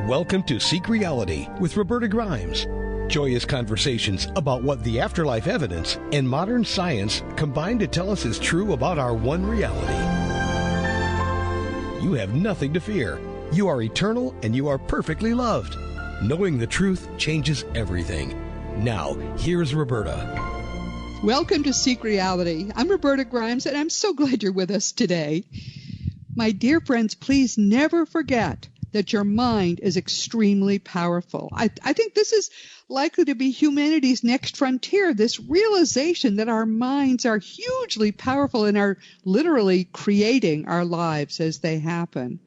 Welcome to Seek Reality with Roberta Grimes. Joyous conversations about what the afterlife evidence and modern science combine to tell us is true about our one reality. You have nothing to fear. You are eternal and you are perfectly loved. Knowing the truth changes everything. Now, here's Roberta. Welcome to Seek Reality. I'm Roberta Grimes, and I'm so glad you're with us today. My dear friends, please never forget that your mind is extremely powerful. I think this is likely to be humanity's next frontier, this realization that our minds are hugely powerful and are literally creating our lives as they happen.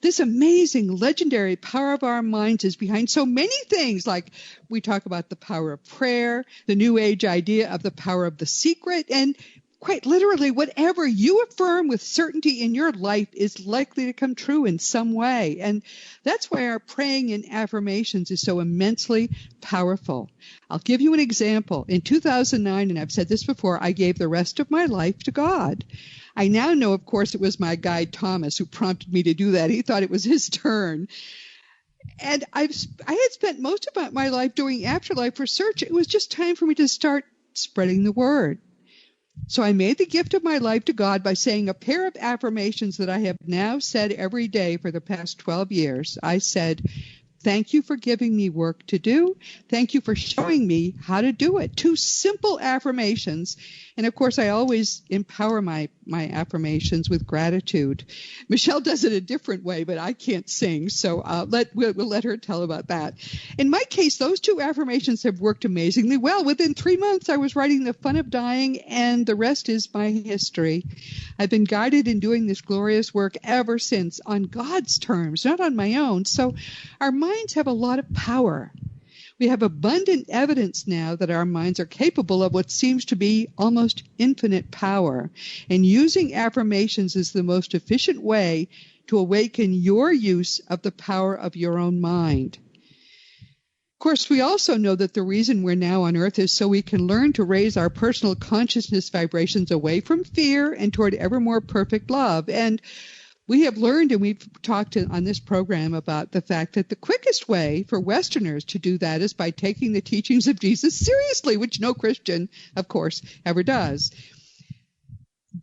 This amazing, legendary power of our minds is behind so many things, like we talk about the power of prayer, the New Age idea of the power of the secret, and quite literally, whatever you affirm with certainty in your life is likely to come true in some way. And that's why our praying and affirmations is so immensely powerful. I'll give you an example. In 2009, and I've said this before, I gave the rest of my life to God. I now know, of course, it was my guide Thomas who prompted me to do that. He thought it was his turn. And I had spent most of my life doing afterlife research. It was just time for me to start spreading the word. So I made the gift of my life to God by saying a pair of affirmations that I have now said every day for the past 12 years. I said, thank you for giving me work to do. Thank you for showing me how to do it. 2 simple affirmations. And of course, I always empower my affirmations with gratitude. Michele does it a different way, but I can't sing, so we'll let her tell about that. In my case, those 2 affirmations have worked amazingly well. Within 3 months, I was writing The Fun of Dying, and the rest is my history. I've been guided in doing this glorious work ever since, on God's terms, not on my own. So our minds have a lot of power. We have abundant evidence now that our minds are capable of what seems to be almost infinite power. And using affirmations is the most efficient way to awaken your use of the power of your own mind. Of course, we also know that the reason we're now on Earth is so we can learn to raise our personal consciousness vibrations away from fear and toward ever more perfect love. And we have learned, and we've talked on this program about the fact that the quickest way for Westerners to do that is by taking the teachings of Jesus seriously, which no Christian, of course, ever does.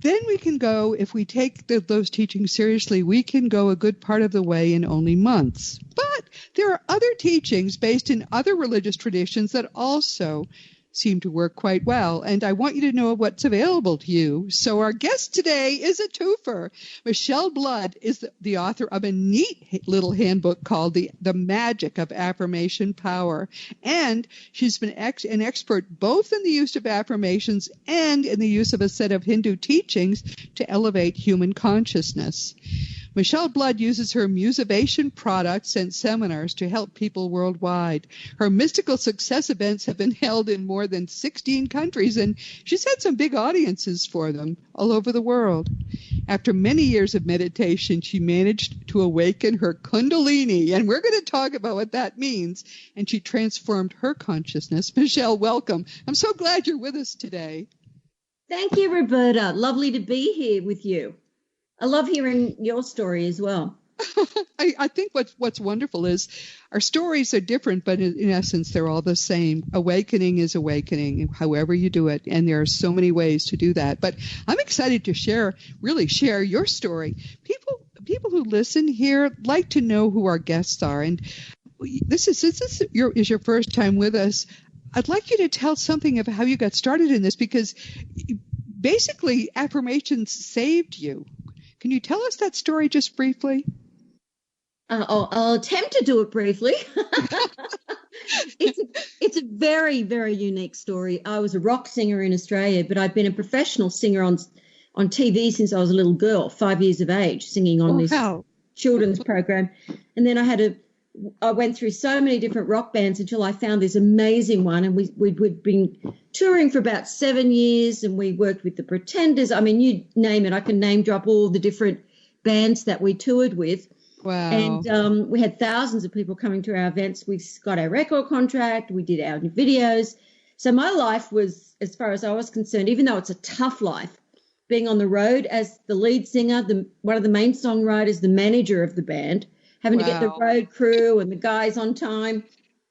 Then we can go, if we take those teachings seriously, we can go a good part of the way in only months. But there are other teachings based in other religious traditions that also seem to work quite well, and I want you to know what's available to you. So our guest today is a twofer. Michele Blood is the author of a neat little handbook called The Magic of Affirmation Power, and she's been an expert both in the use of affirmations and in the use of a set of Hindu teachings to elevate human consciousness. Michele Blood uses her musivation products and seminars to help people worldwide. Her mystical success events have been held in more than 16 countries, and she's had some big audiences for them all over the world. After many years of meditation, she managed to awaken her Kundalini, and we're going to talk about what that means, and she transformed her consciousness. Michele, welcome. I'm so glad you're with us today. Thank you, Roberta. Lovely to be here with you. I love hearing your story as well. I think what's wonderful is our stories are different, but in essence, they're all the same. Awakening is awakening, however you do it, and there are so many ways to do that. But I'm excited to share your story. People who listen here like to know who our guests are, and this is your first time with us. I'd like you to tell something of how you got started in this, because basically affirmations saved you. Can you tell us that story just briefly? I'll attempt to do it briefly. It's a very, very unique story. I was a rock singer in Australia, but I've been a professional singer on TV since I was a little girl, 5 years of age, singing on this children's program. And then I went through so many different rock bands until I found this amazing one. And we'd been touring for about 7 years, and we worked with the Pretenders. I mean, you name it. I can name drop all the different bands that we toured with. Wow. And we had thousands of people coming to our events. We got our record contract. We did our videos. So my life was, as far as I was concerned, even though it's a tough life, being on the road as the lead singer, one of the main songwriters, the manager of the band, having to get the road crew and the guys on time,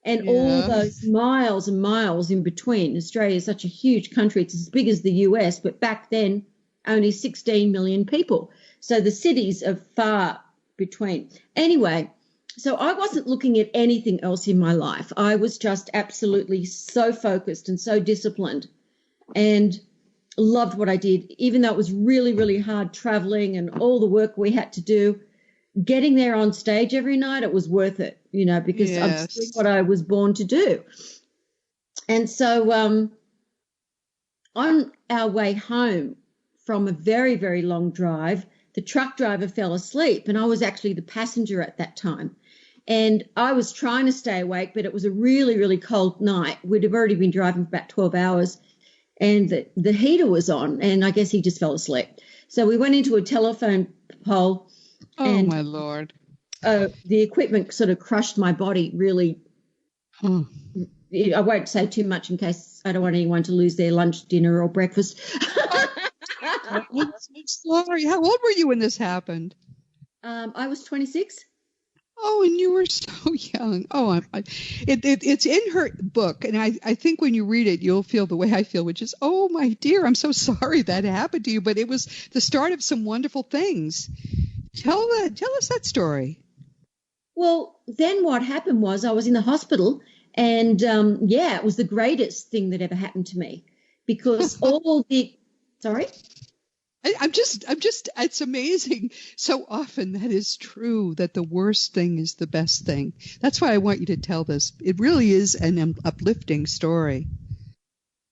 and all those miles and miles in between. Australia is such a huge country. It's as big as the US, but back then only 16 million people. So the cities are far between. Anyway, so I wasn't looking at anything else in my life. I was just absolutely so focused and so disciplined and loved what I did, even though it was really, really hard traveling and all the work we had to do. Getting there on stage every night, it was worth it, you know, because I was doing what I was born to do. And so on our way home from a very, very long drive, the truck driver fell asleep, and I was actually the passenger at that time. And I was trying to stay awake, but it was a really, really cold night. We'd have already been driving for about 12 hours, and the heater was on, and I guess he just fell asleep. So we went into a telephone pole. Oh, my Lord. The equipment sort of crushed my body really. I won't say too much in case I don't want anyone to lose their lunch, dinner, or breakfast. I'm so sorry. How old were you when this happened? I was 26. Oh, and you were so young. Oh, it's in her book, and I think when you read it, you'll feel the way I feel, which is, oh, my dear, I'm so sorry that happened to you, but it was the start of some wonderful things. Tell us that story. Well, then what happened was I was in the hospital, and it was the greatest thing that ever happened to me, because sorry? I'm just, it's amazing. So often that is true, that the worst thing is the best thing. That's why I want you to tell this. It really is an uplifting story.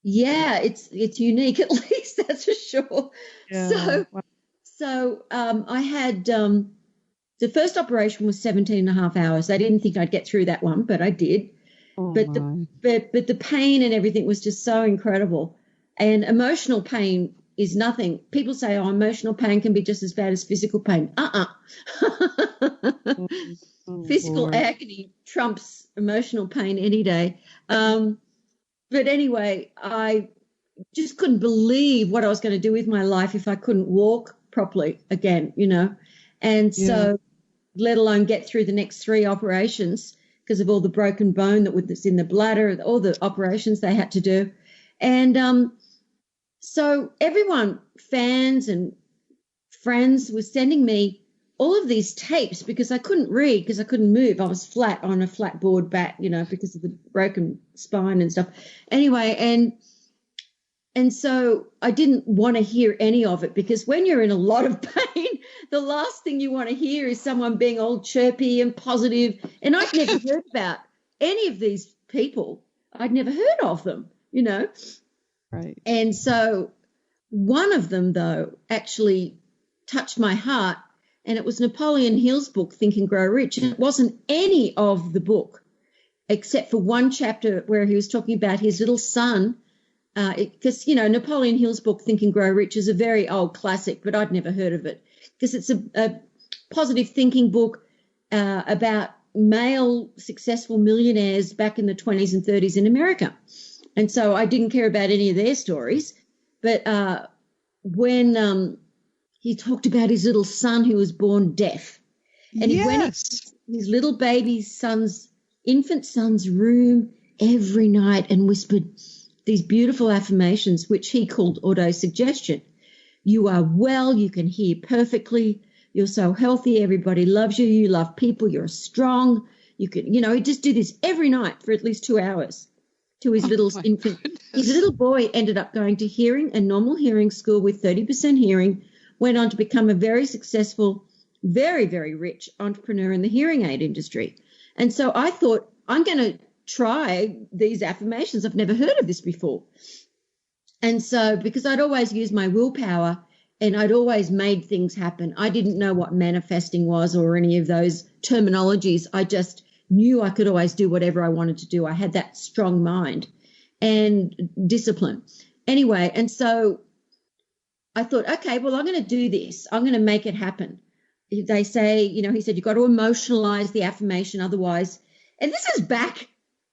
Yeah, it's unique, at least, that's for sure. Yeah. So I had the first operation was 17 and a half hours. They didn't think I'd get through that one, but I did. But the pain and everything was just so incredible. And emotional pain is nothing. People say, oh, emotional pain can be just as bad as physical pain. Physical agony trumps emotional pain any day. But anyway, I just couldn't believe what I was going to do with my life if I couldn't walk properly again, you know. And so let alone get through the next 3 operations because of all the broken bone that was in the bladder, all the operations they had to do. And so everyone, fans and friends, was sending me all of these tapes because I couldn't read, because I couldn't move. I was flat on a flat board back, you know, because of the broken spine and stuff. Anyway, and so I didn't want to hear any of it, because when you're in a lot of pain, the last thing you want to hear is someone being all chirpy and positive. And I'd never heard about any of these people. I'd never heard of them, you know. Right. And so one of them, though, actually touched my heart, and it was Napoleon Hill's book, Think and Grow Rich. And it wasn't any of the book except for one chapter where he was talking about his little son, because, you know, Napoleon Hill's book, Think and Grow Rich, is a very old classic, but I'd never heard of it, because it's a positive thinking book about male successful millionaires back in the 20s and 30s in America. And so I didn't care about any of their stories. But when he talked about his little son who was born deaf, and he went into his little baby son's, infant son's room every night and whispered these beautiful affirmations, which he called autosuggestion. You are well, you can hear perfectly, you're so healthy, everybody loves you, you love people, you're strong. You can, you know, he'd just do this every night for at least 2 hours to his little infant. Goodness. His little boy ended up going to hearing and normal hearing school with 30% hearing, went on to become a very successful, very, very rich entrepreneur in the hearing aid industry. And so I thought, I'm going to try these affirmations. I've never heard of this before. And so, because I'd always used my willpower and I'd always made things happen, I didn't know what manifesting was or any of those terminologies. I just knew I could always do whatever I wanted to do. I had that strong mind and discipline. Anyway, and so I thought, okay, well, I'm going to do this. I'm going to make it happen. They say, you know, he said, you've got to emotionalize the affirmation, otherwise. And this is back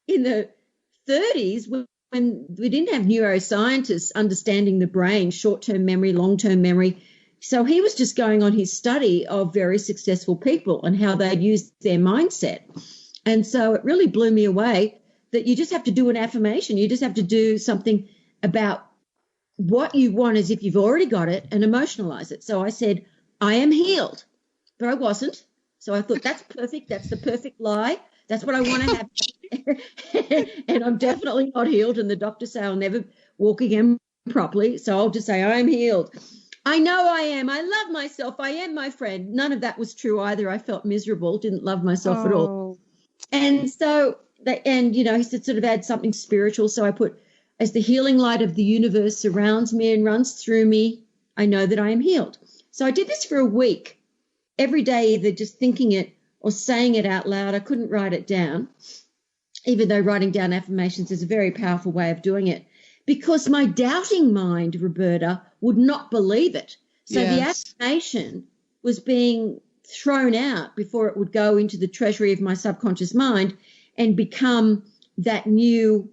in the 30s when we didn't have neuroscientists understanding the brain, short-term memory, long-term memory. So he was just going on his study of very successful people and how they'd used their mindset. And so it really blew me away that you just have to do an affirmation. You just have to do something about what you want as if you've already got it and emotionalize it. So I said, I am healed, but I wasn't. So I thought, that's perfect. That's the perfect lie. That's what I want to have. And I'm definitely not healed. And the doctors say I'll never walk again properly. So I'll just say, I am healed. I know I am. I love myself. I am my friend. None of that was true either. I felt miserable, didn't love myself at all. And so, he said sort of add something spiritual. So I put, as the healing light of the universe surrounds me and runs through me, I know that I am healed. So I did this for a week, every day, either just thinking it or saying it out loud. I couldn't write it down, even though writing down affirmations is a very powerful way of doing it, because my doubting mind, Roberta, would not believe it. So the affirmation was being thrown out before it would go into the treasury of my subconscious mind and become that new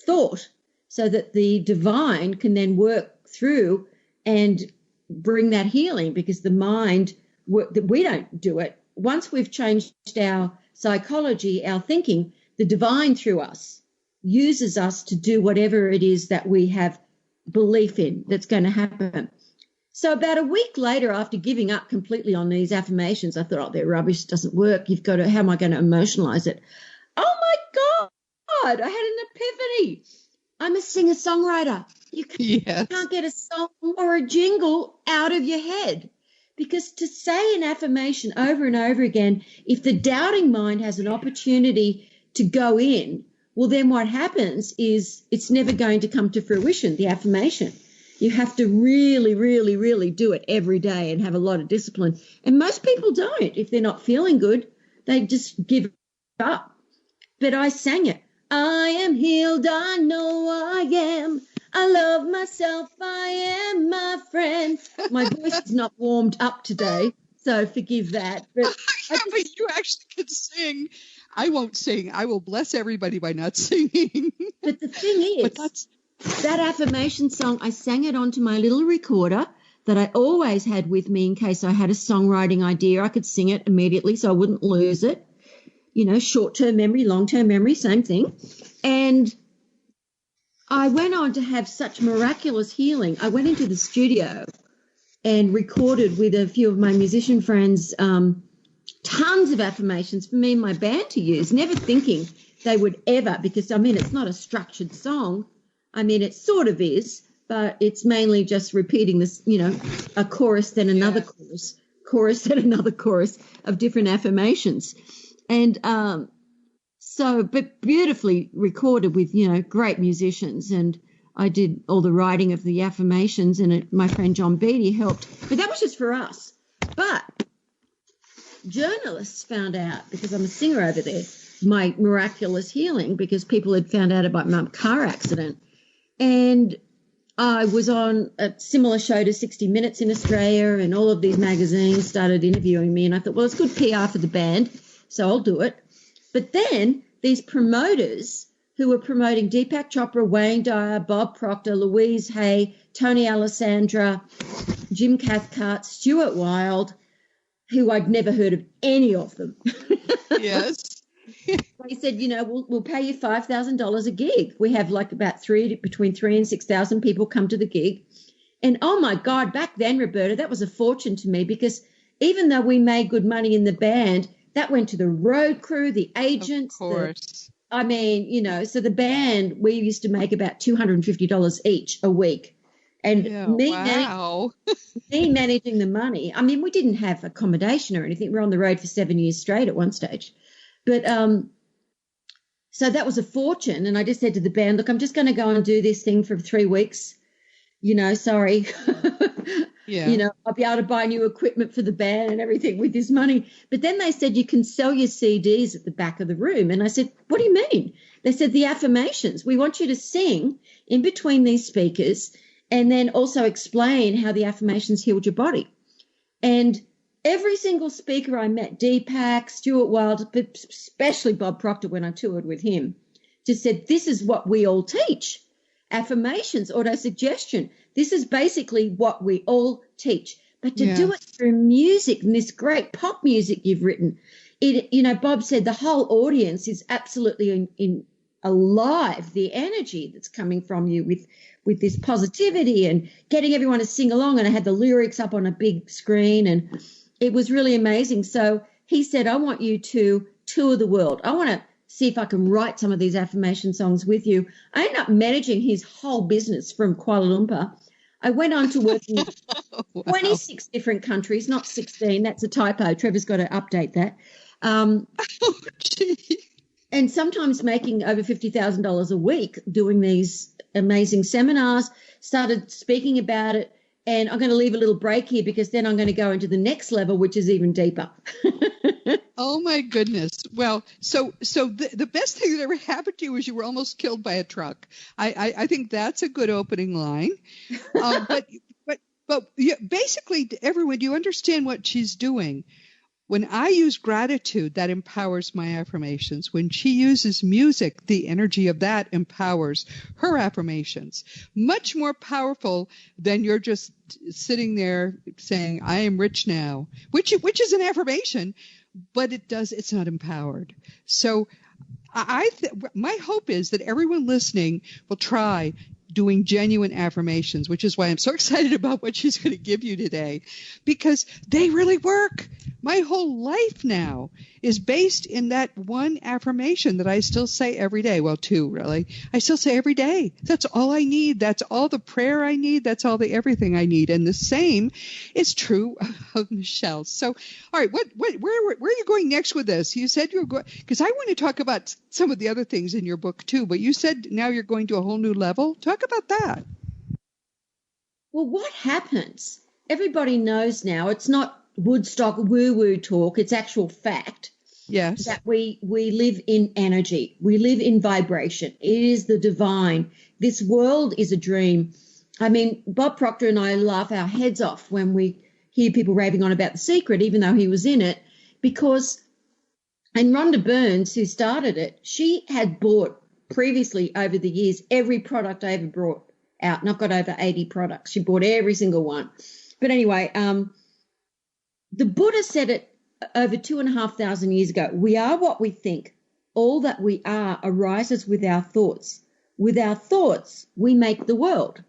thought, so that the divine can then work through and bring that healing, because the mind, we don't do it. Once we've changed our psychology, our thinking, the divine through us uses us to do whatever it is that we have belief in that's going to happen. So about a week later, after giving up completely on these affirmations, I thought, oh, they're rubbish, doesn't work. You've got to, how am I going to emotionalize it? Oh my God, I had an epiphany. I'm a singer-songwriter. You can't get a song or a jingle out of your head, because to say an affirmation over and over again, if the doubting mind has an opportunity to go in, well, then what happens is it's never going to come to fruition, the affirmation. You have to really, really, really do it every day and have a lot of discipline. And most people don't. If they're not feeling good, they just give up. But I sang it. I am healed, I know I am. I love myself, I am my friend. My voice is not warmed up today, so forgive that. But, but you actually can sing. I won't sing. I will bless everybody by not singing. But the thing is, that affirmation song, I sang it onto my little recorder that I always had with me in case I had a songwriting idea. I could sing it immediately so I wouldn't lose it. You know, short-term memory, long-term memory, same thing. And I went on to have such miraculous healing. I went into the studio and recorded with a few of my musician friends tons of affirmations for me and my band to use, never thinking they would ever, because, I mean, it's not a structured song. I mean, it sort of is, but it's mainly just repeating this, you know, a chorus, then another chorus, then another chorus of different affirmations. And but beautifully recorded with, you know, great musicians. And I did all the writing of the affirmations, and my friend John Beatty helped. But that was just for us. But journalists found out, because I'm a singer over there, my miraculous healing, because people had found out about my car accident. And I was on a similar show to 60 Minutes in Australia, and all of these magazines started interviewing me. And I thought, well, it's good PR for the band, so I'll do it. But then these promoters who were promoting Deepak Chopra, Wayne Dyer, Bob Proctor, Louise Hay, Tony Alessandra, Jim Cathcart, Stuart Wilde, who I'd never heard of any of them. Yes. They said, you know, we'll pay you $5,000 a gig. We have like about between 3,000 and 6,000 people come to the gig. And, oh, my God, back then, Roberta, that was a fortune to me, because even though we made good money in the band, that went to the road crew, the agents. Of course. I mean, you know, so the band, we used to make about $250 each a week. And me managing the money, I mean, we didn't have accommodation or anything. We were on the road for 7 years straight at one stage. But so that was a fortune. And I just said to the band, look, I'm just going to go and do this thing for 3 weeks. You know, sorry. Yeah. You know, I'll be able to buy new equipment for the band and everything with this money. But then they said, you can sell your CDs at the back of the room. And I said, what do you mean? They said, the affirmations. We want you to sing in between these speakers and then also explain how the affirmations healed your body. And every single speaker I met, Deepak, Stuart Wilde, but especially Bob Proctor when I toured with him, just said, this is what we all teach. Affirmations, autosuggestion. This is basically what we all teach. but to do it through music and this great pop music you've written, Bob said the whole audience is absolutely alive, the energy that's coming from you with this positivity and getting everyone to sing along. And I had the lyrics up on a big screen and it was really amazing. So he said, I want you to tour the world. I want to see if I can write some of these affirmation songs with you. I ended up managing his whole business from Kuala Lumpur. I went on to work in 26 different countries, not 16. That's a typo. Trevor's got to update that. And sometimes making over $50,000 a week doing these amazing seminars, started speaking about it. And I'm going to leave a little break here because then I'm going to go into the next level, which is even deeper. Oh, my goodness. Well, so the best thing that ever happened to you was you were almost killed by a truck. I think that's a good opening line. But basically, everyone, do you understand what she's doing? When I use gratitude, that empowers my affirmations. When she uses music, the energy of that empowers her affirmations. Much more powerful than you're just sitting there saying, I am rich now, which is an affirmation, but it's not empowered. So my hope is that everyone listening will try doing genuine affirmations, which is why I'm so excited about what she's going to give you today, because they really work. My whole life now is based in that one affirmation that I still say every day. Well, two, really. I still say every day. That's all I need. That's all the prayer I need. That's all the everything I need. And the same is true of Michele. So, all right, where are you going next with this? You said you were going, because I want to talk about some of the other things in your book too, but you said now you're going to a whole new level. Talk about that. Well, what happens? Everybody knows now it's not Woodstock woo-woo talk. It's actual fact. Yes. That we live in energy. We live in vibration. It is the divine. This world is a dream. I mean, Bob Proctor and I laugh our heads off when we hear people raving on about The Secret, even though he was in it, because, and Rhonda Burns, who started it, she had bought previously over the years every product I ever brought out, and I've got over 80 products. She bought every single one. But anyway, the Buddha said it over 2,500 years ago. We are what we think. All that we are arises with our thoughts. With our thoughts, we make the world.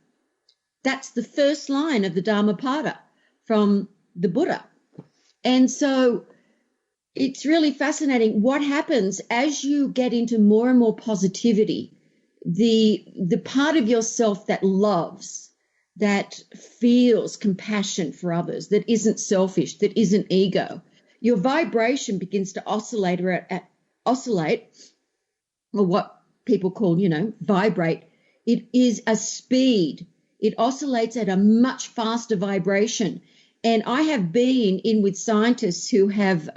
That's the first line of the Dhammapada from the Buddha. And so it's really fascinating what happens as you get into more and more positivity. The part of yourself that loves, that feels compassion for others, that isn't selfish, that isn't ego, your vibration begins to oscillate, or what people call, vibrate. It is a speed. It oscillates at a much faster vibration. And I have been in with scientists who have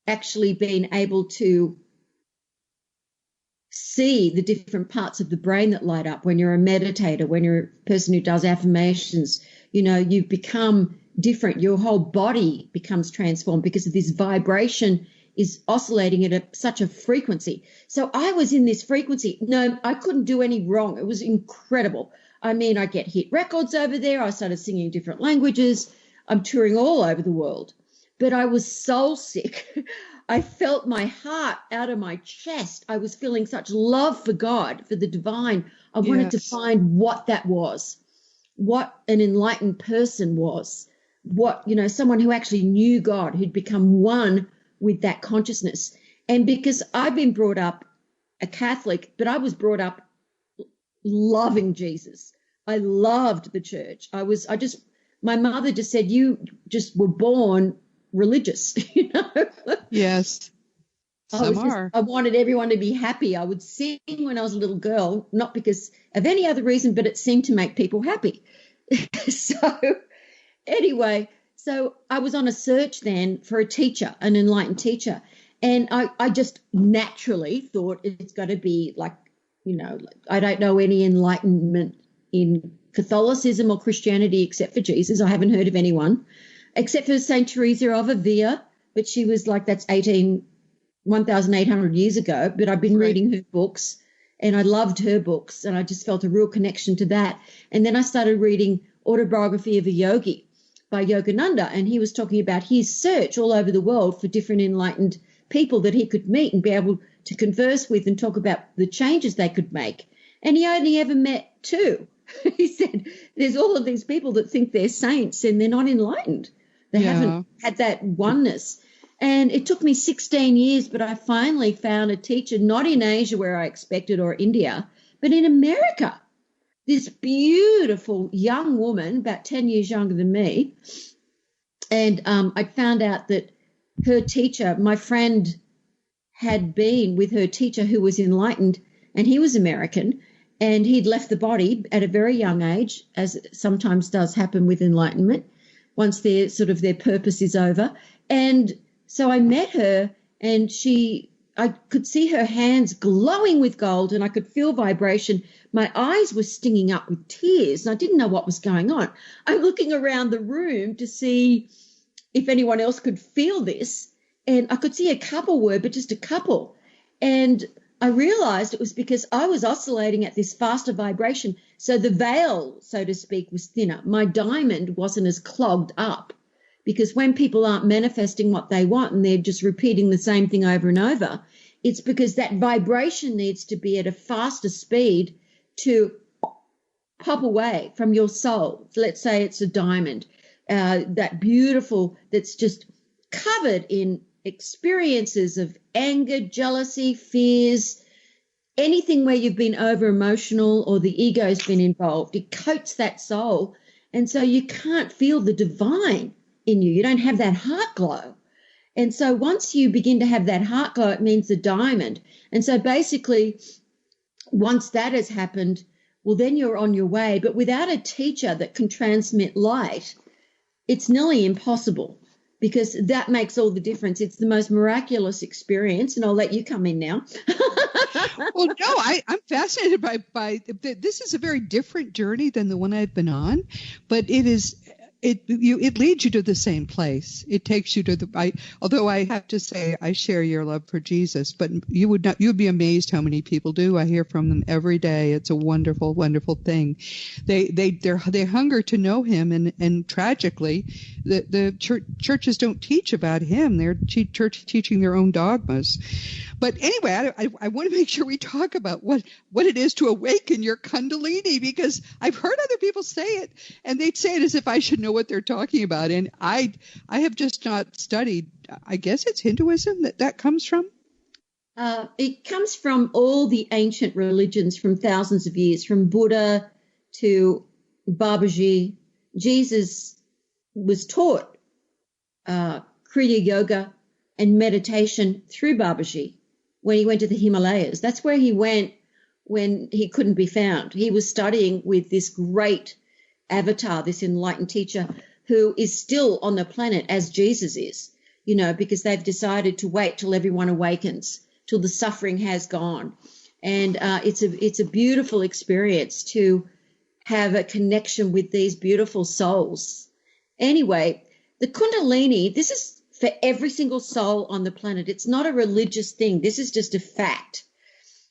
actually been able to see the different parts of the brain that light up when you're a meditator, when you're a person who does affirmations. You become different. Your whole body becomes transformed because of this vibration is oscillating at such a frequency. So I was in this frequency. No, I couldn't do any wrong. It was incredible. I mean, I get hit records over there. I started singing different languages. I'm touring all over the world. But I was soul sick. I felt my heart out of my chest. I was feeling such love for God, for the divine. I wanted to find what that was, what an enlightened person was, what, someone who actually knew God, who'd become one with that consciousness. And because I've been brought up a Catholic, but I was brought up loving Jesus. I loved the church. My mother just said, you just were born religious, Yes. I wanted everyone to be happy. I would sing when I was a little girl, not because of any other reason, but it seemed to make people happy. So anyway, I was on a search then for a teacher, an enlightened teacher. And I just naturally thought it's got to be like, I don't know any enlightenment in Catholicism or Christianity except for Jesus. I haven't heard of anyone. Except for St. Teresa of Avila, but she was like, that's 1,800 years ago. But I've been reading her books and I loved her books and I just felt a real connection to that. And then I started reading Autobiography of a Yogi by Yogananda, and he was talking about his search all over the world for different enlightened people that he could meet and be able to converse with and talk about the changes they could make. And he only ever met two. He said there's all of these people that think they're saints and they're not enlightened. They haven't had that oneness. And it took me 16 years, but I finally found a teacher, not in Asia where I expected or India, but in America. This beautiful young woman, about 10 years younger than me. And I found out that her teacher, my friend, had been with her teacher who was enlightened, and he was American, and he'd left the body at a very young age, as sometimes does happen with enlightenment, once their purpose is over. And so I met her, and I could see her hands glowing with gold, and I could feel vibration. My eyes were stinging up with tears, and I didn't know what was going on. I'm looking around the room to see if anyone else could feel this, and I could see a couple were, but just a couple. And I realized it was because I was oscillating at this faster vibration, so the veil, so to speak, was thinner. My diamond wasn't as clogged up, because when people aren't manifesting what they want and they're just repeating the same thing over and over, it's because that vibration needs to be at a faster speed to pop away from your soul. Let's say it's a diamond, that beautiful, that's just covered in experiences of anger, jealousy, fears, anything where you've been over emotional or the ego's been involved. It coats that soul, and so you can't feel the divine in you. You don't have that heart glow. And so once you begin to have that heart glow, it means the diamond. And so basically, once that has happened, well, then you're on your way. But without a teacher that can transmit light, it's nearly impossible, because that makes all the difference. It's the most miraculous experience, and I'll let you come in now. Well, no, I'm fascinated by this is a very different journey than the one I've been on, but it leads you to the same place. It takes you to although I have to say I share your love for Jesus, but you'd be amazed how many people do. I hear from them every day. It's a wonderful, wonderful thing. They hunger to know him, and tragically, the churches don't teach about him. They're teaching their own dogmas. But anyway, I want to make sure we talk about what it is to awaken your Kundalini, because I've heard other people say it, and they'd say it as if I should know what they're talking about. And I have just not studied. I guess it's Hinduism that comes from. It comes from all the ancient religions from thousands of years, from Buddha to Babaji. Jesus was taught Kriya Yoga and meditation through Babaji when he went to the Himalayas. That's where he went when he couldn't be found. He was studying with this great avatar, this enlightened teacher who is still on the planet as Jesus is, because they've decided to wait till everyone awakens, till the suffering has gone. And it's a beautiful experience to have a connection with these beautiful souls. Anyway, the Kundalini, this is for every single soul on the planet. It's not a religious thing. This is just a fact.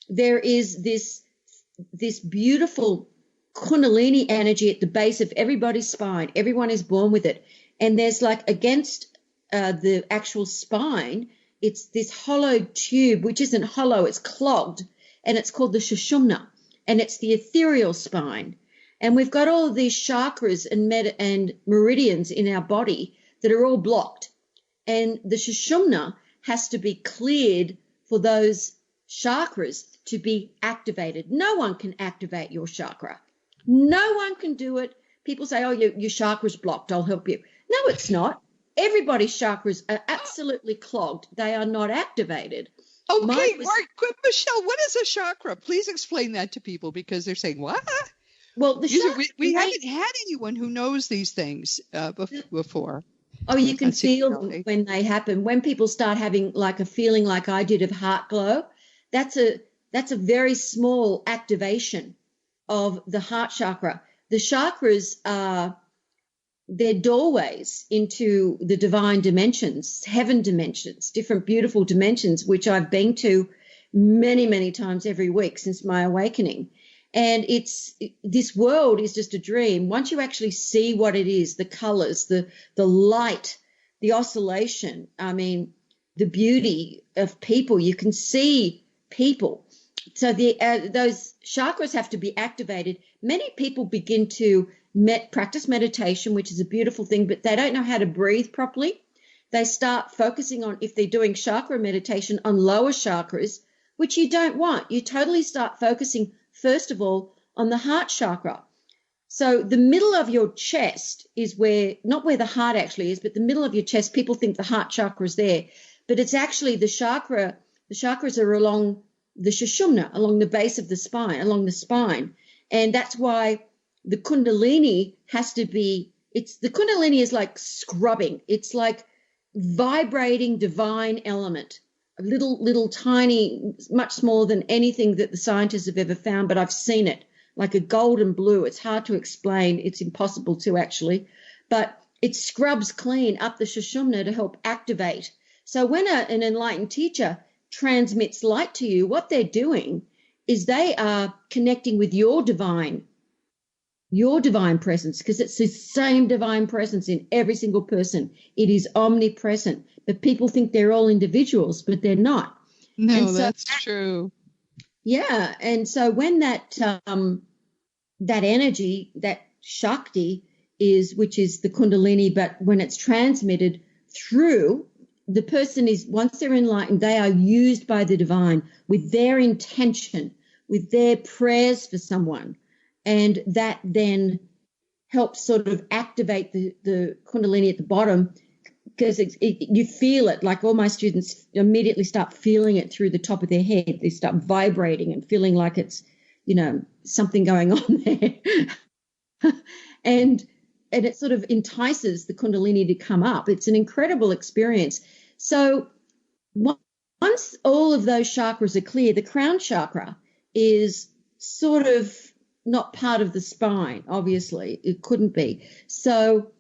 There is this beautiful Kundalini energy at the base of everybody's spine. Everyone is born with it. And there's against the actual spine, it's this hollow tube, which isn't hollow, it's clogged, and it's called the Sushumna, and it's the ethereal spine. And we've got all of these chakras and meridians in our body that are all blocked. And the Sushumna has to be cleared for those chakras to be activated. No one can activate your chakra. No one can do it. People say, oh, your chakra's blocked, I'll help you. No, it's not. Everybody's chakras are absolutely clogged. They are not activated. Okay, Michele, what is a chakra? Please explain that to people, because they're saying, what? Well, we haven't had anyone who knows these things before. Oh, you can feel them when they happen. When people start having a feeling like I did of heart glow, that's a very small activation of the heart chakra. The chakras are they're doorways into the divine dimensions, heaven dimensions, different beautiful dimensions, which I've been to many, many times every week since my awakening. And this world is just a dream. Once you actually see what it is, the colors, the light, the oscillation, I mean, the beauty of people, you can see people. So those chakras have to be activated. Many people begin to practice meditation, which is a beautiful thing, but they don't know how to breathe properly. They start focusing on, if they're doing chakra meditation, on lower chakras, which you don't want. You totally start focusing, first of all, on the heart chakra. So the middle of your chest is where, not where the heart actually is, but the middle of your chest. People think the heart chakra is there, but it's actually the chakra. The chakras are along the sushumna, along the base of the spine, along the spine. And that's why the Kundalini has to be, the Kundalini is like scrubbing. It's like vibrating divine element, a little tiny, much smaller than anything that the scientists have ever found, but I've seen it, like a golden blue. It's hard to explain. It's impossible to actually, but it scrubs clean up the sushumna to help activate. So when an enlightened teacher transmits light to you, what they're doing is they are connecting with your divine presence, because it's the same divine presence in every single person. It is omnipresent, but people think they're all individuals, but they're not. No, that's true. Yeah. And so when that energy, that Shakti which is the Kundalini, but when it's transmitted through, the person is, once they're enlightened, they are used by the divine with their intention, with their prayers for someone. And that then helps sort of activate the Kundalini at the bottom, because you feel it. Like all my students immediately start feeling it through the top of their head. They start vibrating and feeling like it's, something going on there. and it sort of entices the Kundalini to come up. It's an incredible experience. So once all of those chakras are clear, the crown chakra is sort of not part of the spine, obviously. It couldn't be. So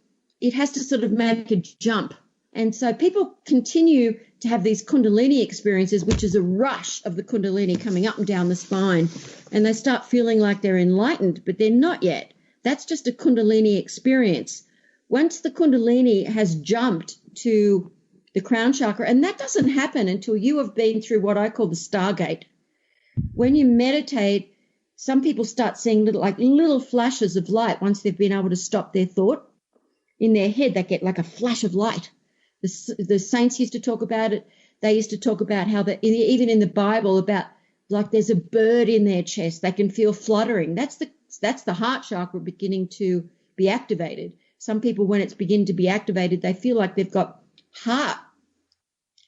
it has to sort of make a jump. And so people continue to have these Kundalini experiences, which is a rush of the Kundalini coming up and down the spine, and they start feeling like they're enlightened, but they're not yet. That's just a Kundalini experience. Once the Kundalini has jumped to the crown chakra, and that doesn't happen until you have been through what I call the Stargate. When you meditate, some people start seeing little flashes of light once they've been able to stop their thought. In their head, they get like a flash of light. The saints used to talk about it. They used to talk about how even in the Bible, about like there's a bird in their chest. They can feel fluttering. That's the heart chakra beginning to be activated. Some people, when it's beginning to be activated, they feel like they've got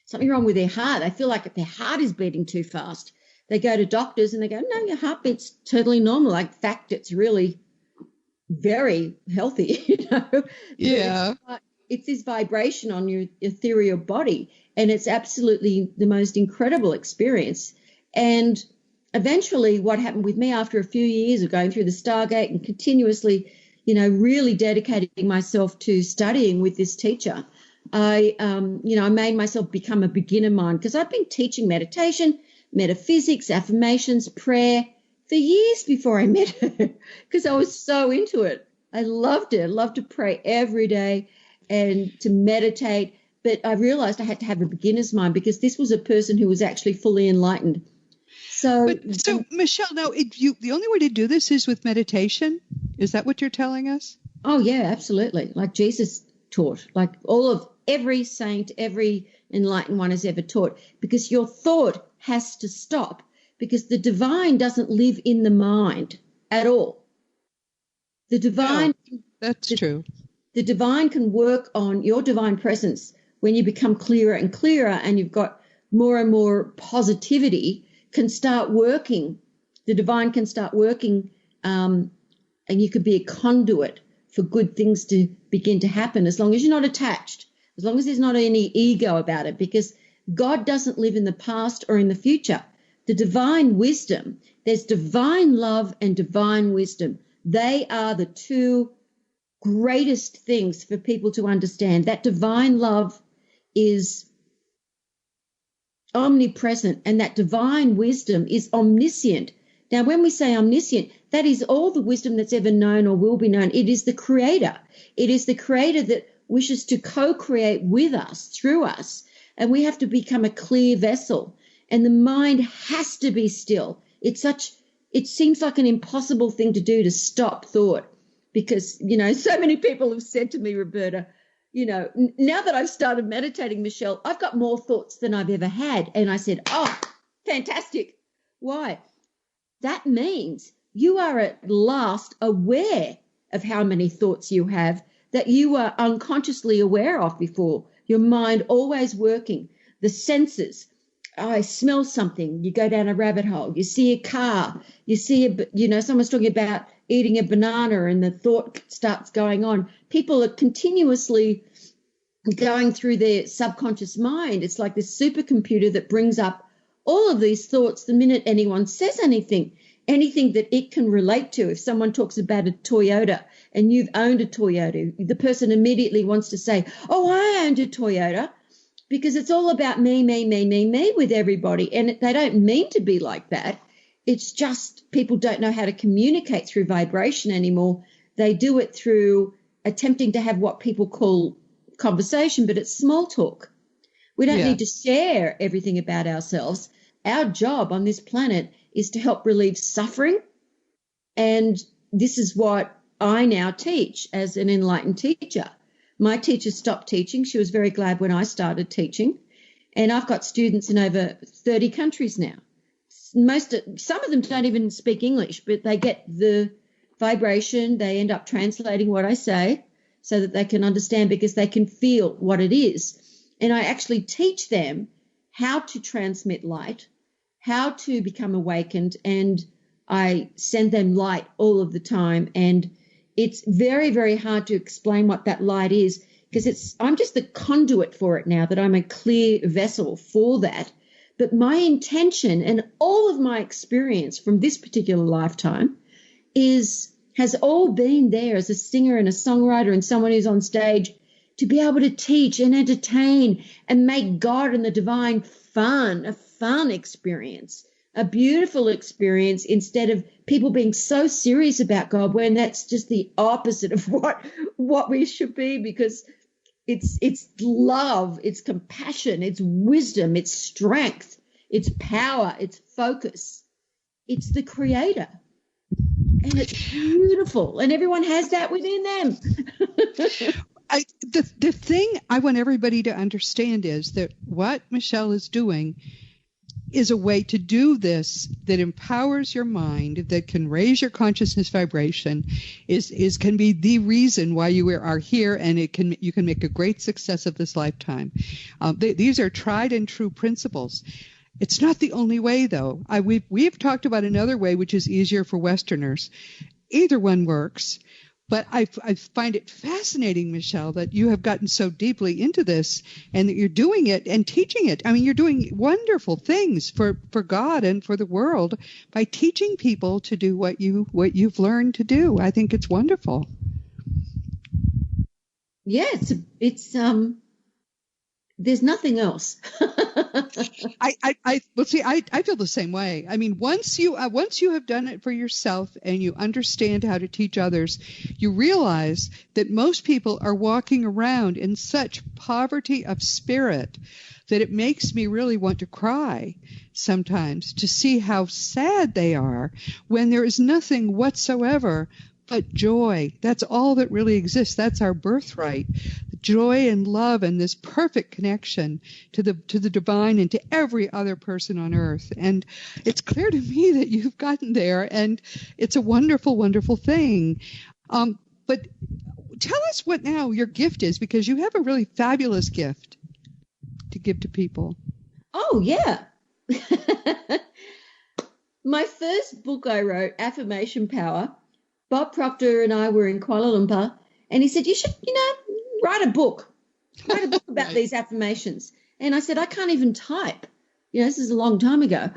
something wrong with their heart. They feel like their heart is beating too fast. They go to doctors and they go, no, your heartbeat's totally normal. Like, in fact, it's really very healthy, Yeah. It's this vibration on your ethereal body, and it's absolutely the most incredible experience. And eventually what happened with me after a few years of going through the Stargate and continuously, really dedicating myself to studying with this teacher, I made myself become a beginner mind, because I've been teaching meditation, metaphysics, affirmations, prayer for years before I met her, because I was so into it. I loved it. I loved to pray every day and to meditate. But I realized I had to have a beginner's mind, because this was a person who was actually fully enlightened. So Michele, now the only way to do this is with meditation. Is that what you're telling us? Oh, yeah, absolutely. Like Jesus taught, like every saint, every enlightened one has ever taught, because your thought has to stop, because the divine doesn't live in the mind at all. The divine, that's true. The divine can work on your divine presence when you become clearer and clearer, and you've got more and more positivity, can start working. The divine can start working, and you can be a conduit for good things to begin to happen, as long as you're not attached, as long as there's not any ego about it, because God doesn't live in the past or in the future. The divine wisdom, there's divine love and divine wisdom. They are the two greatest things for people to understand. That divine love is omnipresent, and that divine wisdom is omniscient. Now, when we say omniscient, that is all the wisdom that's ever known or will be known. It is the creator. It is the creator that wishes to co-create with us, through us, and we have to become a clear vessel. And the mind has to be still. It seems like an impossible thing to do, to stop thought, because, so many people have said to me, Roberta, now that I've started meditating, Michele, I've got more thoughts than I've ever had. And I said, oh, fantastic. Why? That means you are at last aware of how many thoughts you have that you were unconsciously aware of before. Your mind always working. The senses. I smell something. You go down a rabbit hole. You see a car. You see, someone's talking about eating a banana and the thought starts going on. People are continuously going through their subconscious mind. It's like this supercomputer that brings up all of these thoughts the minute anyone says anything that it can relate to. If someone talks about a Toyota and you've owned a Toyota, the person immediately wants to say, oh, I owned a Toyota, because it's all about me with everybody. And they don't mean to be like that. It's just people don't know how to communicate through vibration anymore. They do it through attempting to have what people call conversation, but it's small talk. We don't need to share everything about ourselves. Our job on this planet is to help relieve suffering. And this is what I now teach as an enlightened teacher. My teacher stopped teaching. She was very glad when I started teaching. And I've got students in over 30 countries now. Some of them don't even speak English, but they get the vibration. They end up translating what I say so that they can understand, because they can feel what it is. And I actually teach them how to transmit light, how to become awakened, and I send them light all of the time. And it's very, very hard to explain what that light is, because I'm just the conduit for it now, that I'm a clear vessel for that. But my intention and all of my experience from this particular lifetime has all been there as a singer and a songwriter and someone who's on stage, to be able to teach and entertain and make God and the divine fun, a fun experience, a beautiful experience, instead of people being so serious about God, when that's just the opposite of what we should be, because it's love, it's compassion, it's wisdom, it's strength, it's power, it's focus. It's the creator. And it's beautiful. And everyone has that within them. The thing I want everybody to understand is that what Michele is doing is a way to do this that empowers your mind, that can raise your consciousness vibration, can be the reason why you are here, and you can make a great success of this lifetime. These are tried and true principles. It's not the only way, though. We've talked about another way, which is easier for Westerners. Either one works. But I find it fascinating, Michele, that you have gotten so deeply into this and that you're doing it and teaching it. I mean, you're doing wonderful things for God and for the world by teaching people to do what you've learned to do. I think it's wonderful. Yeah, it's there's nothing else. I feel the same way. I mean, once you have done it for yourself and you understand how to teach others, you realize that most people are walking around in such poverty of spirit that it makes me really want to cry sometimes, to see how sad they are when there is nothing whatsoever but joy. That's all that really exists. That's our birthright. Joy and love and this perfect connection to the divine and to every other person on earth. And it's clear to me that you've gotten there, and it's a wonderful, wonderful thing. But tell us what now your gift is, because you have a really fabulous gift to give to people. Oh, yeah. My first book I wrote, Affirmation Power, Bob Proctor and I were in Kuala Lumpur, and he said, you should, write a book about these affirmations. And I said, I can't even type. This is a long time ago.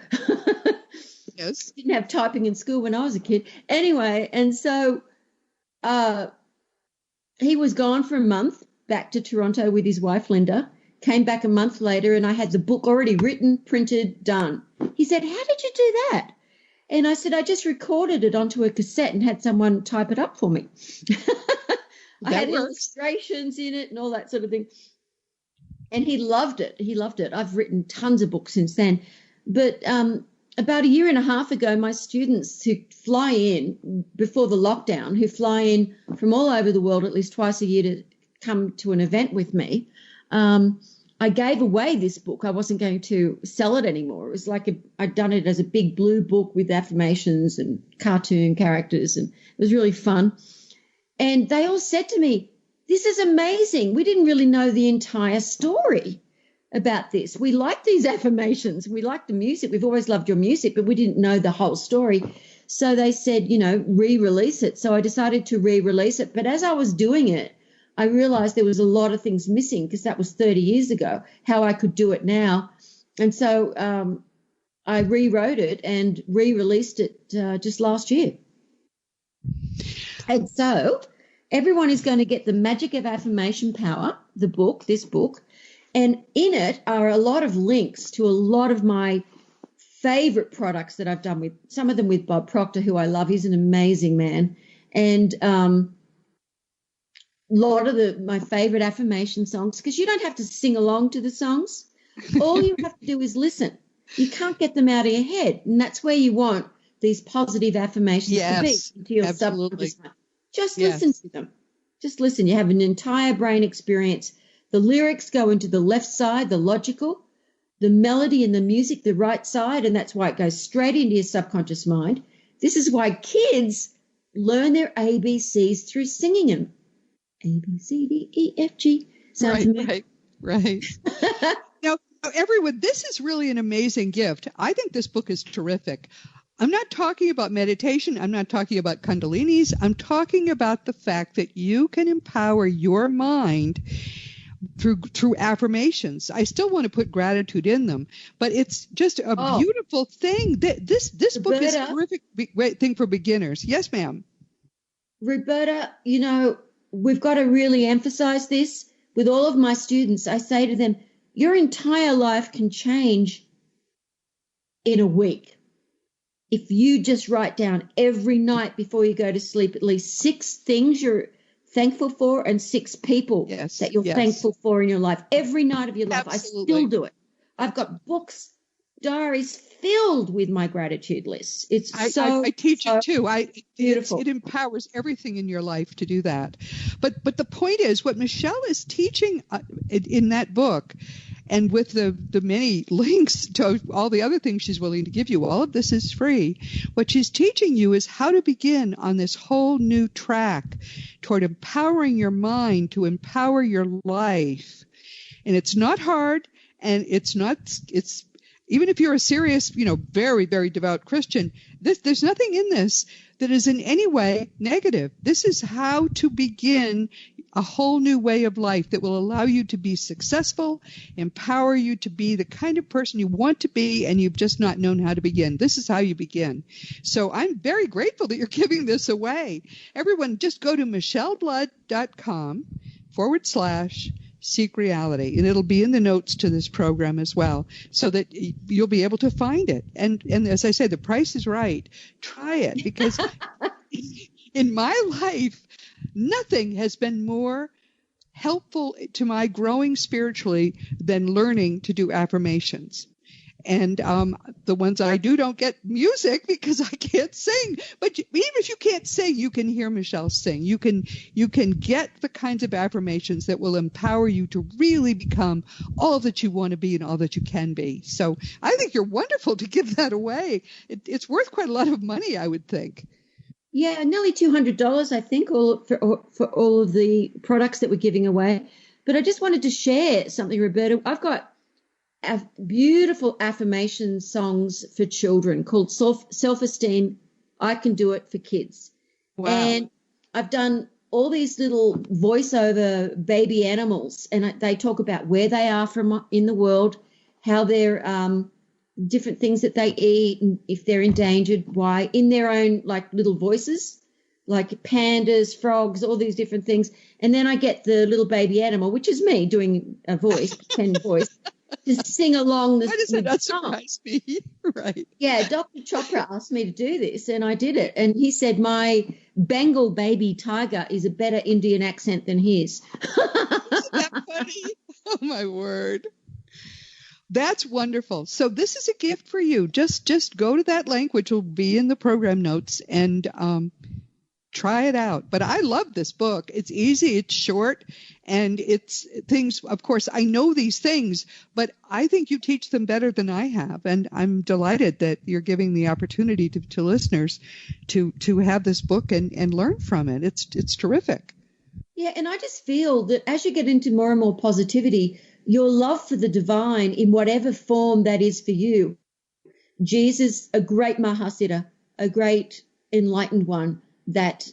Yes. Didn't have typing in school when I was a kid. Anyway, and so he was gone for a month, back to Toronto with his wife, Linda, came back a month later, and I had the book already written, printed, done. He said, how did you do that? And I said, I just recorded it onto a cassette and had someone type it up for me. I had illustrations in it and all that sort of thing. And he loved it. He loved it. I've written tons of books since then. But about a year and a half ago, my students who fly in before the lockdown, who fly in from all over the world at least twice a year to come to an event with me, I gave away this book. I wasn't going to sell it anymore. It was like I'd done it as a big blue book with affirmations and cartoon characters, and it was really fun. And they all said to me, this is amazing. We didn't really know the entire story about this. We like these affirmations. We like the music. We've always loved your music, but we didn't know the whole story. So they said, re-release it. So I decided to re-release it. But as I was doing it, I realized there was a lot of things missing because that was 30 years ago, how I could do it now. And so I rewrote it and re-released it just last year. And so everyone is going to get The Magic of Affirmation Power, this book. And in it are a lot of links to a lot of my favorite products that I've done with, some of them with Bob Proctor, who I love. He's an amazing man. And a lot of my favorite affirmation songs, because you don't have to sing along to the songs. All you have to do is listen. You can't get them out of your head. And that's where you want these positive affirmations to be, into your subconscious mind. Just listen to them. Just listen. You have an entire brain experience. The lyrics go into the left side, the logical, the melody and the music, the right side, and that's why it goes straight into your subconscious mind. This is why kids learn their ABCs through singing them. A, B, C, D, E, F, G. Sounds familiar? Right. Now, everyone, this is really an amazing gift. I think this book is terrific. I'm not talking about meditation. I'm not talking about Kundalinis. I'm talking about the fact that you can empower your mind through affirmations. I still want to put gratitude in them, but it's just a beautiful thing. This book is a terrific thing for beginners. Yes, ma'am. Roberta, we've got to really emphasize this. With all of my students, I say to them, your entire life can change in a week. If you just write down every night before you go to sleep at least 6 things you're thankful for and 6 people that you're thankful for in your life, every night of your life. Absolutely. I still do it. I've got books, diaries filled with my gratitude lists. I teach it too. Beautiful. It empowers everything in your life to do that. But the point is, what Michele is teaching in that book, and with the many links to all the other things she's willing to give you, all of this is free. What she's teaching you is how to begin on this whole new track toward empowering your mind to empower your life. And it's not hard, and it's even if you're a serious, very, very devout Christian, there's nothing in this that is in any way negative. This is how to begin a whole new way of life that will allow you to be successful, empower you to be the kind of person you want to be, and you've just not known how to begin. This is how you begin. So I'm very grateful that you're giving this away. Everyone, just go to micheleblood.com/Seek Reality, and it'll be in the notes to this program as well, so that you'll be able to find it. And as I say, the price is right. Try it, because in my life, nothing has been more helpful to my growing spiritually than learning to do affirmations. And the ones I do don't get music because I can't sing. But even if you can't sing, you can hear Michele sing. You can get the kinds of affirmations that will empower you to really become all that you want to be and all that you can be. So I think you're wonderful to give that away. It's worth quite a lot of money, I would think. Yeah, nearly $200, I think, for all of the products that we're giving away. But I just wanted to share something, Roberta. I've got beautiful affirmation songs for children called Self-Esteem, I Can Do It for Kids. Wow. And I've done all these little voiceover baby animals, and they talk about where they are from in the world, how they're different things that they eat, and if they're endangered, why, in their own little voices, like pandas, frogs, all these different things. And then I get the little baby animal, which is me doing a voice, pretend voice, to sing along. Why does that not surprise me? Right. Yeah, Dr. Chakra asked me to do this, and I did it. And he said my Bengal baby tiger is a better Indian accent than his. Isn't that funny? Oh, my word. That's wonderful. So this is a gift for you. Just go to that link, which will be in the program notes, and try it out. But I love this book. It's easy, it's short, and it's things, of course, I know these things, but I think you teach them better than I have. And I'm delighted that you're giving the opportunity to listeners to have this book and learn from it. It's terrific. Yeah, and I just feel that as you get into more and more positivity, your love for the divine in whatever form that is for you. Jesus, a great Mahasiddha, a great enlightened one that,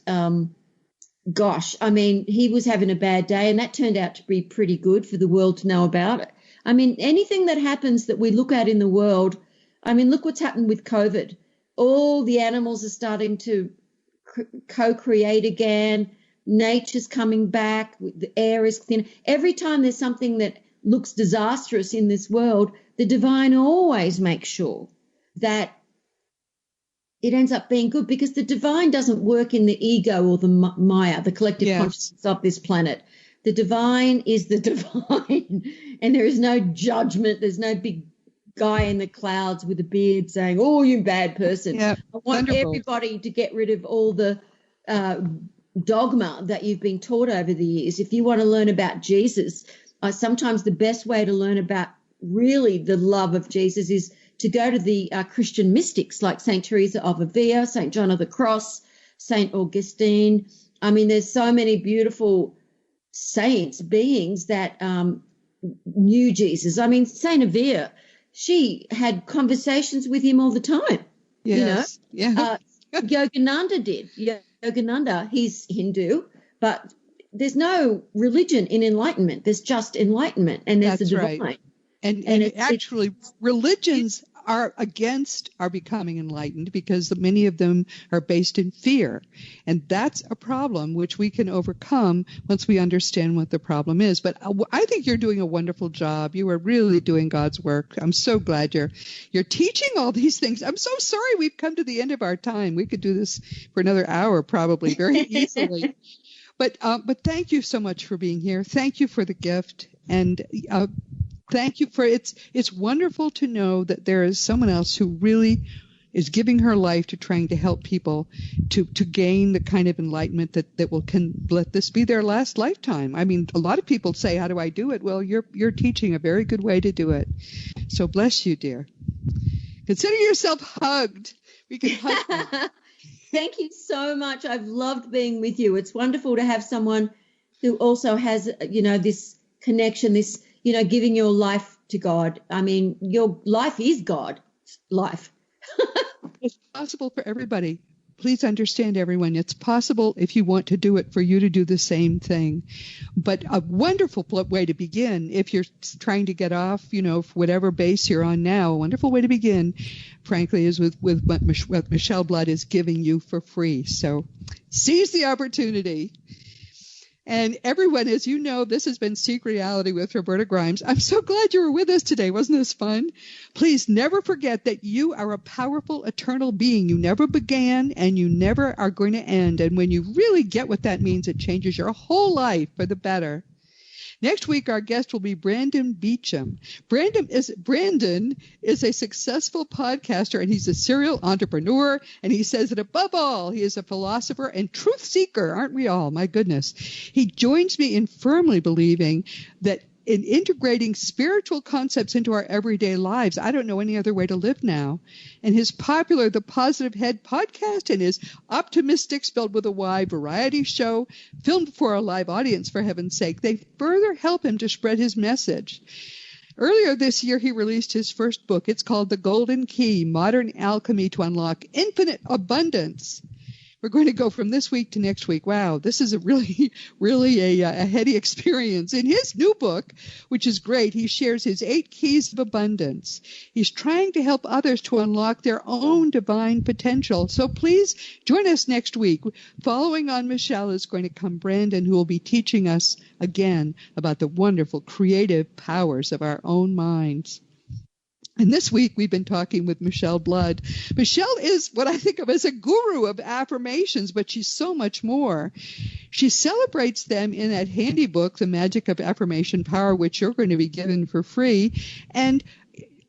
gosh, I mean, he was having a bad day and that turned out to be pretty good for the world to know about it. I mean, anything that happens that we look at in the world, I mean, look what's happened with COVID. All the animals are starting to co-create again. Nature's coming back. The air is thin. Every time there's something that looks disastrous in this world, the divine always makes sure that it ends up being good, because the divine doesn't work in the ego or the Maya, the collective consciousness of this planet. The divine is the divine, and there is no judgment. There's no big guy in the clouds with a beard saying, oh, you bad person. Yeah, I want everybody to get rid of all the dogma that you've been taught over the years. If you want to learn about Jesus, sometimes the best way to learn about really the love of Jesus is to go to the Christian mystics like St. Teresa of Avila, St. John of the Cross, St. Augustine. I mean, there's so many beautiful saints, beings that knew Jesus. I mean, St. Avila, she had conversations with him all the time. Yes. You know? Yogananda did. Yogananda, he's Hindu, but there's no religion in enlightenment. There's just enlightenment, and there's the divine. Right. And actually, religions are becoming enlightened, because many of them are based in fear. And that's a problem which we can overcome once we understand what the problem is. But I think you're doing a wonderful job. You are really doing God's work. I'm so glad you're teaching all these things. I'm so sorry we've come to the end of our time. We could do this for another hour probably very easily. But thank you so much for being here. Thank you for the gift. And thank you for it's wonderful to know that there is someone else who really is giving her life to trying to help people to gain the kind of enlightenment that can let this be their last lifetime. I mean, a lot of people say, how do I do it? Well, you're teaching a very good way to do it. So bless you, dear. Consider yourself hugged. We can hug you. Thank you so much. I've loved being with you. It's wonderful to have someone who also has, this connection, this, giving your life to God. I mean, your life is God's life. It's possible for everybody. Please understand, everyone, it's possible if you want to do it for you to do the same thing. But a wonderful way to begin, if you're trying to get off, whatever base you're on now, a wonderful way to begin, frankly, is with what Michele Blood is giving you for free. So seize the opportunity. And everyone, as you know, this has been Seek Reality with Roberta Grimes. I'm so glad you were with us today. Wasn't this fun? Please never forget that you are a powerful, eternal being. You never began and you never are going to end. And when you really get what that means, it changes your whole life for the better. Next week, our guest will be Brandon Beecham. Brandon is a successful podcaster, and he's a serial entrepreneur, and he says that above all, he is a philosopher and truth seeker. Aren't we all? My goodness. He joins me in firmly believing that in integrating spiritual concepts into our everyday lives, I don't know any other way to live now. And his popular The Positive Head podcast and his Optimistic, spelled with a Y, variety show, filmed for a live audience, for heaven's sake, they further help him to spread his message. Earlier this year, he released his first book. It's called The Golden Key, Modern Alchemy to Unlock Infinite Abundance. we're going to go from this week to next week. Wow, this is a really, really a heady experience. In his new book, which is great, he shares his 8 keys of abundance. He's trying to help others to unlock their own divine potential. So please join us next week. Following on Michele is going to come Brandon, who will be teaching us again about the wonderful creative powers of our own minds. And this week, we've been talking with Michele Blood. Michele is what I think of as a guru of affirmations, but she's so much more. She celebrates them in that handy book, The Magic of Affirmation Power, which you're going to be given for free. And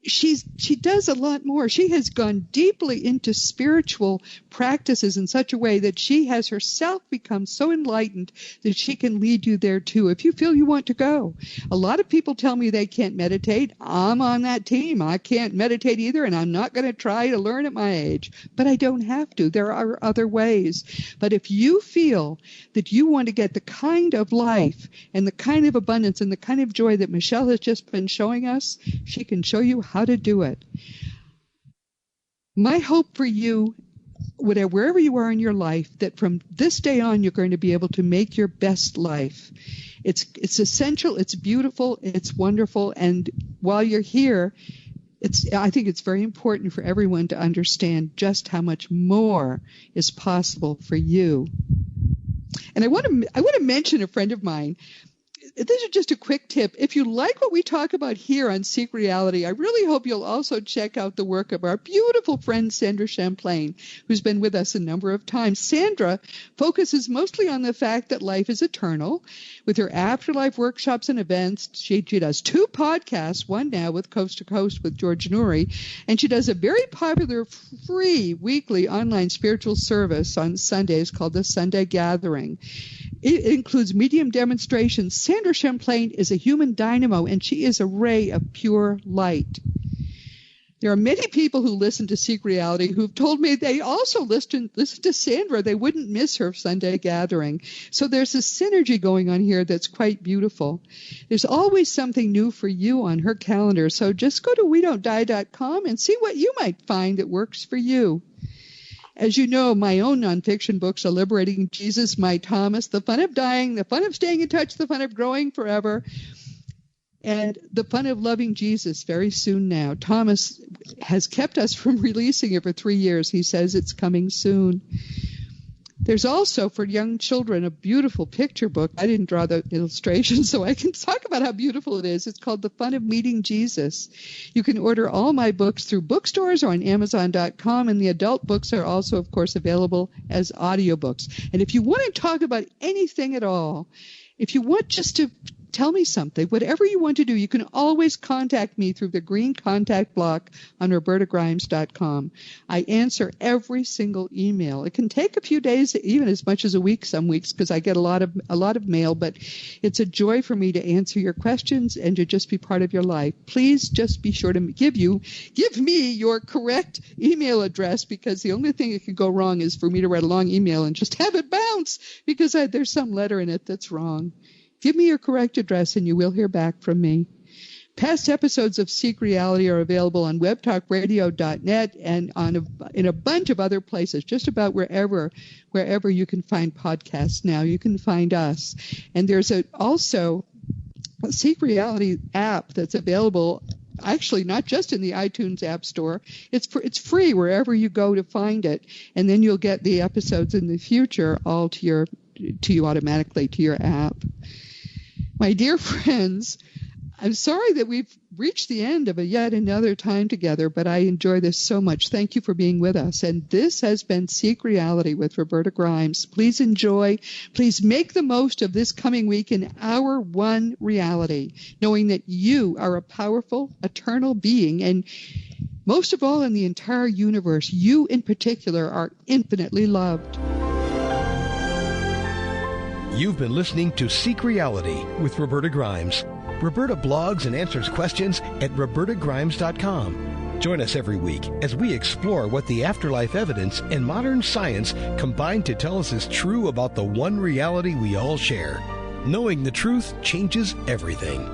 she does a lot more. She has gone deeply into spiritual practices in such a way that she has herself become so enlightened that she can lead you there too if you feel you want to go. A lot of people tell me they can't meditate. I'm on that team. I can't meditate either, and I'm not going to try to learn at my age. But I don't have to. There are other ways. But if you feel that you want to get the kind of life and the kind of abundance and the kind of joy that Michele has just been showing us, she can show you how to do it. My hope for you, wherever you are in your life, that from this day on you're going to be able to make your best life. It's essential, it's beautiful, it's wonderful, and while you're here, I think it's very important for everyone to understand just how much more is possible for you. And I want to mention a friend of mine. This is just a quick tip. If you like what we talk about here on Seek Reality, I really hope you'll also check out the work of our beautiful friend Sandra Champlain, who's been with us a number of times. Sandra focuses mostly on the fact that life is eternal. With her afterlife workshops and events, she does 2 podcasts, one now with Coast to Coast with George Noory, and she does a very popular free weekly online spiritual service on Sundays called the Sunday Gathering. It includes medium demonstrations. Sandra Champlain is a human dynamo, and she is a ray of pure light. There are many people who listen to Seek Reality who've told me they also listen to Sandra. They wouldn't miss her Sunday Gathering. So there's a synergy going on here that's quite beautiful. There's always something new for you on her calendar. So just go to WeDon'tDie.com and see what you might find that works for you. As you know, my own nonfiction books are Liberating Jesus, My Thomas, The Fun of Dying, The Fun of Staying in Touch, The Fun of Growing Forever, and The Fun of Loving Jesus very soon now. Thomas has kept us from releasing it for 3 years. He says it's coming soon. There's also, for young children, a beautiful picture book. I didn't draw the illustrations, so I can talk about how beautiful it is. It's called The Fun of Meeting Jesus. You can order all my books through bookstores or on Amazon.com, and the adult books are also, of course, available as audiobooks. And if you want to talk about anything at all, if you want just to tell me something, whatever you want to do, you can always contact me through the green contact block on robertagrimes.com. I answer every single email. It can take a few days, even as much as a week some weeks, because I get a lot of mail, but it's a joy for me to answer your questions and to just be part of your life. Please just be sure to give me your correct email address, because the only thing that could go wrong is for me to write a long email and just have it bounce because there's some letter in it that's wrong. Give me your correct address and you will hear back from me. Past episodes of Seek Reality are available on webtalkradio.net and in a bunch of other places, just about wherever you can find podcasts now. You can find us. And there's also a Seek Reality app that's available, actually not just in the iTunes App Store. It's free wherever you go to find it, and then you'll get the episodes in the future all to you automatically to your app. My dear friends, I'm sorry that we've reached the end of yet another time together, but I enjoy this so much. Thank you for being with us. And this has been Seek Reality with Roberta Grimes. Please enjoy. Please make the most of this coming week in our one reality, knowing that you are a powerful, eternal being, and most of all in the entire universe, you in particular are infinitely loved. You've been listening to Seek Reality with Roberta Grimes. Roberta blogs and answers questions at robertagrimes.com. Join us every week as we explore what the afterlife evidence and modern science combine to tell us is true about the one reality we all share. Knowing the truth changes everything.